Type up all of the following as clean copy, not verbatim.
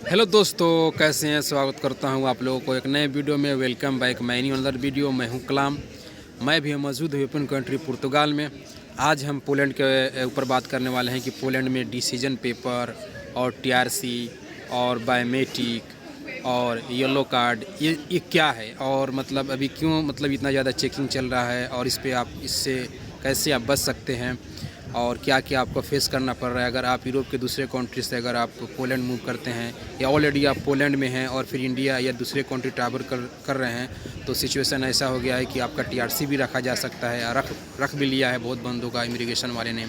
Hello दोस्तों, कैसे हैं। स्वागत करता हूं आप लोगों को एक नए वीडियो में। Welcome back my new another video. मैं हूं कलाम। मैं भी मौजूद हूं ओपन कंट्री पुर्तगाल में। आज हम पोलैंड के ऊपर बात करने वाले हैं कि पोलैंड में डिसीजन पेपर और टीआरसी और बायोमेट्रिक और येलो कार्ड ये क्या है, और मतलब अभी क्यों मतलब इतना ज़्यादा चेकिंग चल रहा है, और इस पे आप इससे कैसे आप बच सकते हैं, और क्या क्या आपको फेस करना पड़ रहा है अगर आप यूरोप के दूसरे कंट्री से अगर आप पोलैंड मूव करते हैं, या ऑलरेडी आप पोलैंड में हैं और फिर इंडिया या दूसरे कंट्री ट्रैवल कर रहे हैं। तो सिचुएशन ऐसा हो गया है कि आपका टीआरसी भी रखा जा सकता है, रख भी लिया है बहुत बंदों का इमिग्रेशन वाले ने।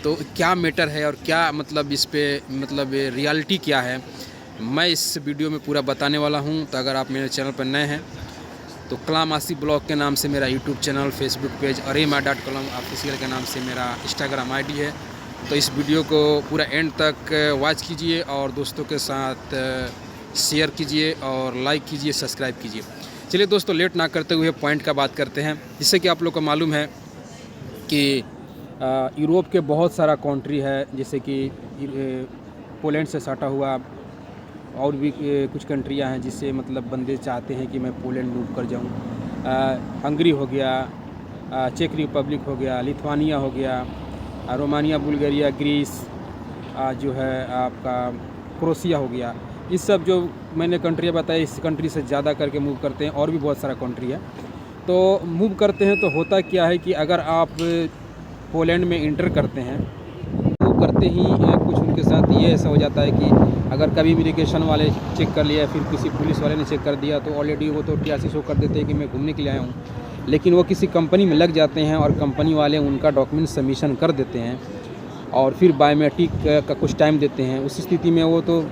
तो क्या मैटर है और क्या मतलब इस पर मतलब रियलिटी क्या है, मैं इस वीडियो में पूरा बताने वाला हूँ। तो अगर आप मेरे चैनल पर नए हैं तो कलाम आसिफ ब्लॉग के नाम से मेरा यूट्यूब चैनल, फेसबुक पेज और ema.kalam ऑफिशियल के नाम से मेरा इंस्टाग्राम आईडी है। तो इस वीडियो को पूरा एंड तक वॉच कीजिए और दोस्तों के साथ शेयर कीजिए और लाइक कीजिए, सब्सक्राइब कीजिए। चलिए दोस्तों, लेट ना करते हुए पॉइंट का बात करते हैं। जिससे कि आप लोग को मालूम है कि यूरोप के बहुत सारा कंट्री है, जैसे कि पोलैंड से सटा हुआ और भी कुछ कंट्रियां हैं जिससे मतलब बंदे चाहते हैं कि मैं पोलैंड मूव कर जाऊं। हंगरी हो गया, चेक रिपब्लिक हो गया, लिथुआनिया हो गया, रोमानिया, बुल्गारिया, ग्रीस, जो है आपका क्रोशिया हो गया। इस सब जो मैंने कंट्रियां बताई, इस कंट्री से ज़्यादा करके मूव करते हैं। और भी बहुत सारा कंट्री है। तो मूव करते हैं तो होता क्या है कि अगर आप पोलैंड में इंटर करते हैं तो करते ही कुछ उनके साथ ये ऐसा हो जाता है कि अगर कभी इमिग्रेशन वाले चेक कर लिया, फिर किसी पुलिस वाले ने चेक कर दिया, तो ऑलरेडी वो तो टीआरसी शो कर देते हैं कि मैं घूमने के लिए आया हूँ। लेकिन वो किसी कंपनी में लग जाते हैं और कंपनी वाले उनका डॉक्यूमेंट सबमिशन कर देते हैं और फिर बायोमेट्रिक का कुछ टाइम देते हैं। उस स्थिति में वो तो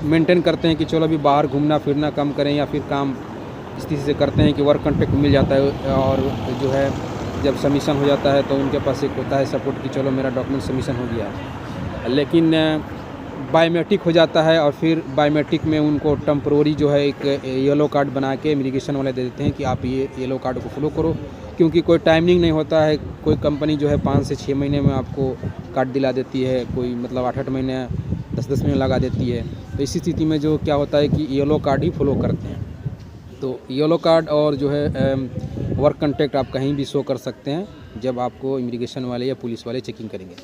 मेंटेन करते हैं कि चलो अभी बाहर घूमना फिरना कम करें, या फिर काम इस स्थिति से करते हैं कि वर्क कॉन्ट्रैक्ट मिल जाता है। और जो है जब सबमिशन हो जाता है तो उनके पास एक होता है सपोर्ट कि चलो मेरा डॉक्यूमेंट सबमिशन हो गया। लेकिन बायोमेट्रिक हो जाता है और फिर बायोमेट्रिक में उनको टेम्पररी जो है एक येलो कार्ड बना के इमिग्रेशन वाले दे देते हैं कि आप ये येलो कार्ड को फॉलो करो, क्योंकि कोई टाइमिंग नहीं होता है। कोई कंपनी जो है 5 से 6 महीने में आपको कार्ड दिला देती है, कोई मतलब 8-8 महीने 10-10 महीने लगा देती है। तो इसी स्थिति में जो क्या होता है कि येलो कार्ड ही फॉलो करते हैं। तो येलो कार्ड और जो है वर्क कॉन्ट्रैक्ट आप कहीं भी शो कर सकते हैं जब आपको इमिग्रेशन वाले या पुलिस वाले चेकिंग करेंगे।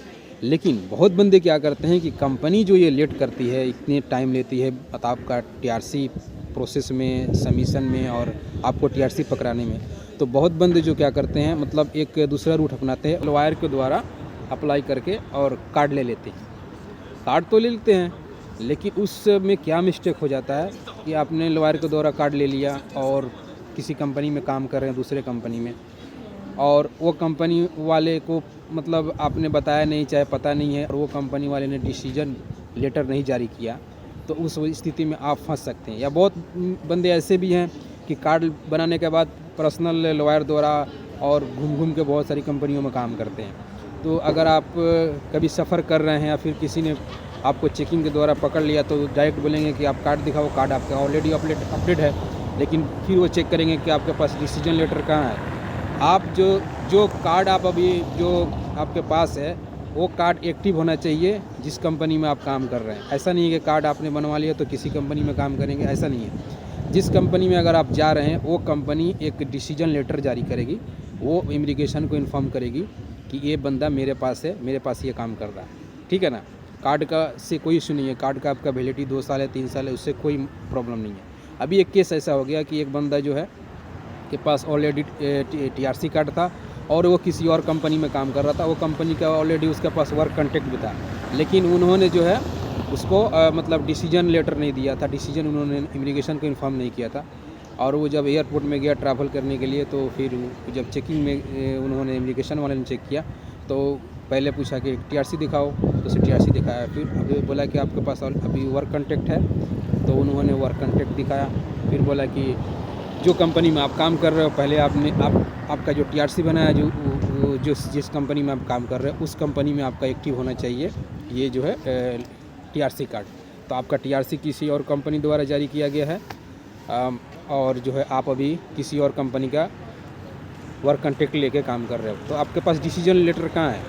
लेकिन बहुत बंदे क्या करते हैं कि कंपनी जो ये लेट करती है, इतने टाइम लेती है आपका टीआरसी प्रोसेस में, सबमिशन में और आपको टीआरसी पकड़ाने में, तो बहुत बंदे जो क्या करते हैं मतलब एक दूसरा रूट अपनाते हैं, लॉयर के द्वारा अप्लाई करके और कार्ड ले लेते हैं। कार्ड तो ले लेते हैं, लेकिन उसमें क्या मिस्टेक हो जाता है कि आपने लॉयर के द्वारा कार्ड ले लिया और किसी कंपनी में काम कर रहे हैं, दूसरे कंपनी में, और वो कंपनी वाले को मतलब आपने बताया नहीं, चाहे पता नहीं है, और वो कंपनी वाले ने डिसीजन लेटर नहीं जारी किया, तो उस स्थिति में आप फंस सकते हैं। या बहुत बंदे ऐसे भी हैं कि कार्ड बनाने के बाद पर्सनल लॉयर द्वारा और घूम घूम के बहुत सारी कंपनियों में काम करते हैं। तो अगर आप कभी सफ़र कर रहे हैं या फिर किसी ने आपको चेकिंग के द्वारा पकड़ लिया, तो डायरेक्ट बोलेंगे कि आप कार्ड दिखाओ, कार्ड आपका ऑलरेडी अपडेट है। लेकिन फिर वो चेक करेंगे कि आपके पास डिसीजन लेटर कहाँ है। आप जो कार्ड आप अभी जो आपके पास है, वो कार्ड एक्टिव होना चाहिए जिस कंपनी में आप काम कर रहे हैं। ऐसा नहीं है कि कार्ड आपने बनवा लिया तो किसी कंपनी में काम करेंगे, ऐसा नहीं है। जिस कंपनी में अगर आप जा रहे हैं वो कंपनी एक डिसीजन लेटर जारी करेगी, वो इमिग्रेशन को इन्फॉर्म करेगी कि ये बंदा मेरे पास है, मेरे पास ये काम कर रहा है, ठीक है ना। कार्ड का से कोई इशू नहीं है, कार्ड का आपका वैलिडिटी 2 साल है, 3 साल है, उससे कोई प्रॉब्लम नहीं है। अभी एक केस ऐसा हो गया कि एक बंदा जो है के पास ऑलरेडी टीआरसी कार्ड था और वो किसी और कंपनी में काम कर रहा था। वो कंपनी का ऑलरेडी उसके पास वर्क कॉन्ट्रैक्ट भी था, लेकिन उन्होंने जो है उसको मतलब डिसीजन लेटर नहीं दिया था, डिसीजन उन्होंने इमिग्रेशन को इन्फॉर्म नहीं किया था। और वो जब एयरपोर्ट में गया ट्रैवल करने के लिए, तो फिर जब चेकिंग में उन्होंने इमिग्रेशन वाले ने चेक किया, तो पहले पूछा कि टीआरसी दिखाओ, तो उसे टीआरसी दिखाया। फिर अभी बोला कि आपके पास अभी वर्क कॉन्ट्रैक्ट है, तो उन्होंने वर्क कॉन्ट्रैक्ट दिखाया। फिर बोला कि जो कंपनी में आप काम कर रहे हो, पहले आपका जो टीआरसी बना है, जो जिस कंपनी में आप काम कर रहे हो उस कंपनी में आपका एक्टिव होना चाहिए ये जो है टीआरसी कार्ड। तो आपका टीआरसी किसी और कंपनी द्वारा जारी किया गया है, और जो है आप अभी किसी और कंपनी का वर्क कॉन्ट्रैक्ट लेके काम कर रहे हो। तो आपके पास डिसीजन लेटर कहाँ है?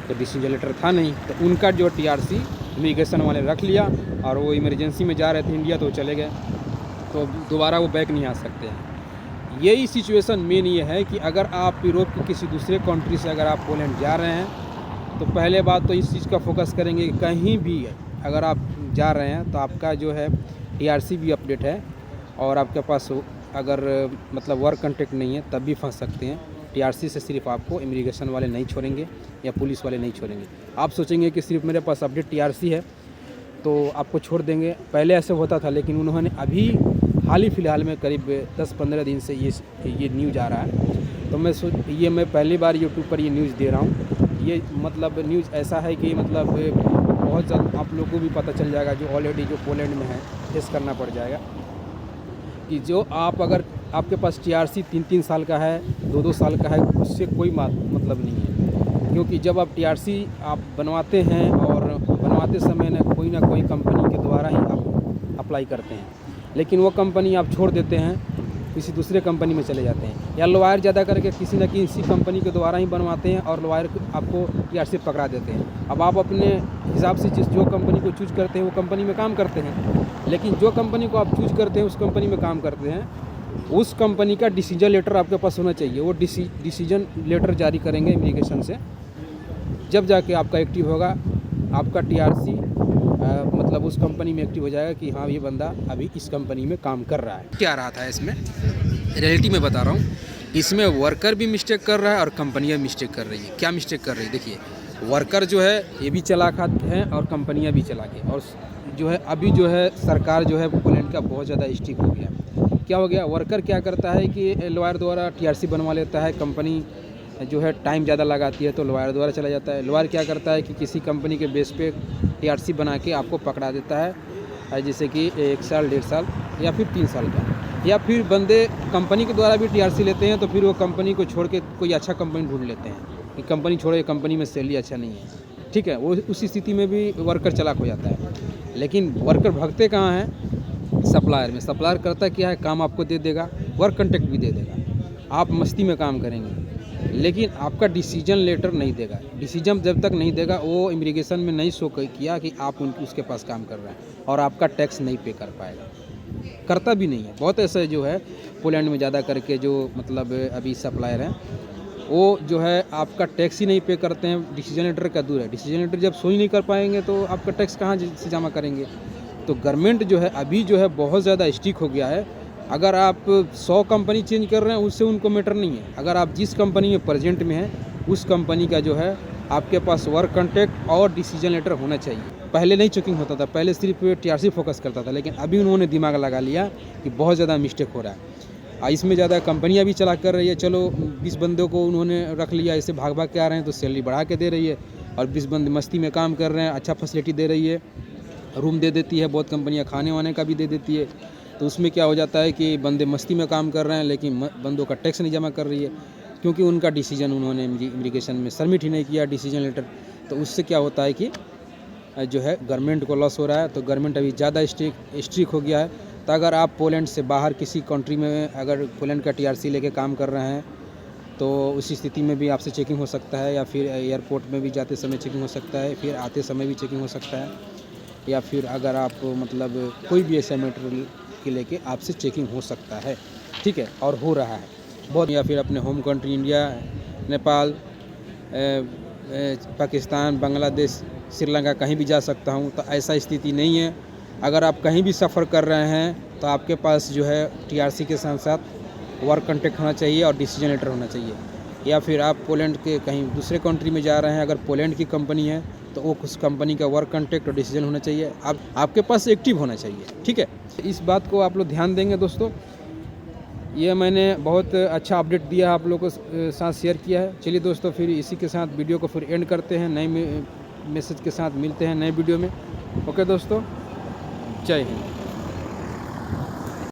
तो डिसीजन लेटर था नहीं, तो उनका जो टीआरसी इमिग्रेशन वाले रख लिया और वो इमरजेंसी में जा रहे थे इंडिया तो चले गए, तो दोबारा वो बैक नहीं आ सकते हैं। यही सिचुएशन मेन ये है कि अगर आप यूरोप के किसी दूसरे कंट्री से अगर आप पोलैंड जा रहे हैं तो पहले बात तो इस चीज़ का फोकस करेंगे कि कहीं भी अगर आप जा रहे हैं तो आपका जो है TRC भी अपडेट है, और आपके पास अगर मतलब वर्क कॉन्ट्रैक्ट नहीं है तब भी फंस सकते हैं। TRC से सिर्फ आपको इमिग्रेशन वाले नहीं छोड़ेंगे या पुलिस वाले नहीं छोड़ेंगे। आप सोचेंगे कि सिर्फ मेरे पास अपडेट TRC है तो आपको छोड़ देंगे, पहले ऐसे होता था, लेकिन उन्होंने अभी हाल ही फ़िलहाल में करीब 10-15 दिन से ये न्यूज़ आ रहा है। तो मैं पहली बार यूट्यूब पर ये न्यूज़ दे रहा हूँ। ये मतलब न्यूज़ ऐसा है कि मतलब बहुत जल्द आप लोगों को भी पता चल जाएगा, जो ऑलरेडी जो पोलैंड में है फेस करना पड़ जाएगा, कि जो आप अगर आपके पास TRC 3-3 साल का है, 2-2 साल का है, उससे कोई मतलब नहीं है। क्योंकि जब आप TRC आप बनवाते हैं और बनवाते समय ना कोई कंपनी के द्वारा ही आप अप्लाई करते हैं, लेकिन वो कंपनी आप छोड़ देते हैं, किसी दूसरे कंपनी में चले जाते हैं, या लॉयर ज़्यादा करके किसी न किसी कंपनी के द्वारा ही बनवाते हैं और लॉयर आपको TRC पकड़ा देते हैं। अब आप अपने हिसाब से जो कंपनी को चूज करते हैं वो कंपनी में काम करते हैं, लेकिन जो कंपनी को आप चूज करते हैं उस कंपनी में काम करते हैं, उस कंपनी का डिसीजन लेटर आपके पास होना चाहिए। वो डिसीजन लेटर जारी करेंगे इमिग्रेशन से, जब जाके आपका एक्टिव होगा, आपका TRC मतलब उस कंपनी में एक्टिव हो जाएगा कि हाँ ये बंदा अभी इस कंपनी में काम कर रहा है। क्या रहा था इसमें रियलिटी में बता रहा हूँ, इसमें वर्कर भी मिस्टेक कर रहा है और कंपनियाँ मिस्टेक कर रही है। क्या मिस्टेक कर रही है? देखिए, वर्कर जो है ये भी चालाक हैं और कंपनियाँ भी चालाक हैं, और जो है अभी जो है सरकार जो है पोलैंड का बहुत ज़्यादा स्ट्रिक्ट हो गया। क्या हो गया, वर्कर क्या करता है कि लॉयर द्वारा TRC बनवा लेता है, कंपनी जो है टाइम ज़्यादा लगाती है तो लॉयर द्वारा चला जाता है। लॉयर क्या करता है कि किसी कंपनी के बेस पे TRC बना के आपको पकड़ा देता है, जैसे कि 1 साल 1.5 साल या फिर 3 साल का, या फिर बंदे कंपनी के द्वारा भी TRC लेते हैं तो फिर वो कंपनी को छोड़ के कोई अच्छा कंपनी ढूंढ लेते हैं कि कंपनी छोड़े, कंपनी में सैलरी अच्छा नहीं है, ठीक है। वो उसी स्थिति में भी वर्कर चालाक हो जाता है। लेकिन वर्कर भगते कहाँ हैं? सप्लायर में। सप्लायर करता क्या है, काम आपको दे देगा, वर्क कॉन्ट्रैक्ट भी दे देगा, आप मस्ती में काम करेंगे, लेकिन आपका डिसीजन लेटर नहीं देगा। डिसीजन जब तक नहीं देगा, वो इमिग्रेशन में नहीं शो किया कि आप उसके पास काम कर रहे हैं, और आपका टैक्स नहीं पे कर पाएगा, करता भी नहीं है। बहुत ऐसे जो है पोलैंड में ज़्यादा करके जो मतलब अभी सप्लायर हैं, वो जो है आपका टैक्स ही नहीं पे करते हैं। डिसीजन लेटर का दूर है, डिसीजन लेटर जब शो ही नहीं कर पाएंगे तो आपका टैक्स कहाँ से जमा करेंगे। तो गवर्नमेंट जो है अभी जो है बहुत ज़्यादा स्ट्रिक्ट हो गया है। अगर आप 100 कंपनी चेंज कर रहे हैं उससे उनको मैटर नहीं है, अगर आप जिस कंपनी में प्रेजेंट में हैं उस कंपनी का जो है आपके पास वर्क कॉन्ट्रैक्ट और डिसीजन लेटर होना चाहिए। पहले नहीं चेकिंग होता था, पहले सिर्फ TRC फोकस करता था, लेकिन अभी उन्होंने दिमाग लगा लिया कि बहुत ज़्यादा मिस्टेक हो रहा है। इसमें ज़्यादा कंपनियां भी चला कर रही है। चलो 20 बंदों को उन्होंने रख लिया, ऐसे भाग भाग के आ रहे हैं तो सैलरी बढ़ा के दे रही है, और 20 बंदे मस्ती में काम कर रहे हैं, अच्छा फैसिलिटी दे रही है, रूम दे देती है, बहुत कंपनियाँ खाने वाने का भी दे देती है। तो उसमें क्या हो जाता है कि बंदे मस्ती में काम कर रहे हैं, लेकिन बंदों का टैक्स नहीं जमा कर रही है, क्योंकि उनका डिसीजन उन्होंने इमिग्रेशन में सबमिट ही नहीं किया डिसीजन लेटर। तो उससे क्या होता है कि जो है गवर्नमेंट को लॉस हो रहा है। तो गवर्नमेंट अभी ज़्यादा स्ट्रिक्ट हो गया है। तो अगर आप पोलैंड से बाहर किसी कंट्री में अगर पोलैंड का TRC लेके काम कर रहे हैं तो उसी स्थिति में भी आपसे चेकिंग हो सकता है, या फिर एयरपोर्ट में भी जाते समय चेकिंग हो सकता है, फिर आते समय भी चेकिंग हो सकता है, या फिर अगर आप मतलब कोई भी ऐसा मटेरियल के लेके आपसे चेकिंग हो सकता है, ठीक है, और हो रहा है बहुत। या फिर अपने home country India, Nepal, Pakistan, Bangladesh, Sri Lanka कहीं भी जा सकता हूँ। तो ऐसा स्थिति नहीं है। अगर आप कहीं भी सफ़र कर रहे हैं तो आपके पास जो है TRC के साथ साथ वर्क कॉन्ट्रैक्ट होना चाहिए और डिसीजन लेटर होना चाहिए। या फिर आप पोलैंड के कहीं दूसरे कंट्री में जा रहे हैं, अगर पोलैंड की कंपनी है तो वो उस कंपनी का वर्क कॉन्ट्रैक्ट और डिसीजन होना चाहिए, आपके पास एक्टिव होना चाहिए, ठीक है। इस बात को आप लोग ध्यान देंगे दोस्तों। ये मैंने बहुत अच्छा अपडेट दिया आप लोगों के साथ शेयर किया है। चलिए दोस्तों, फिर इसी के साथ वीडियो को फिर एंड करते हैं, नए मैसेज के साथ मिलते हैं नए वीडियो में। ओके दोस्तों, जय हिंद।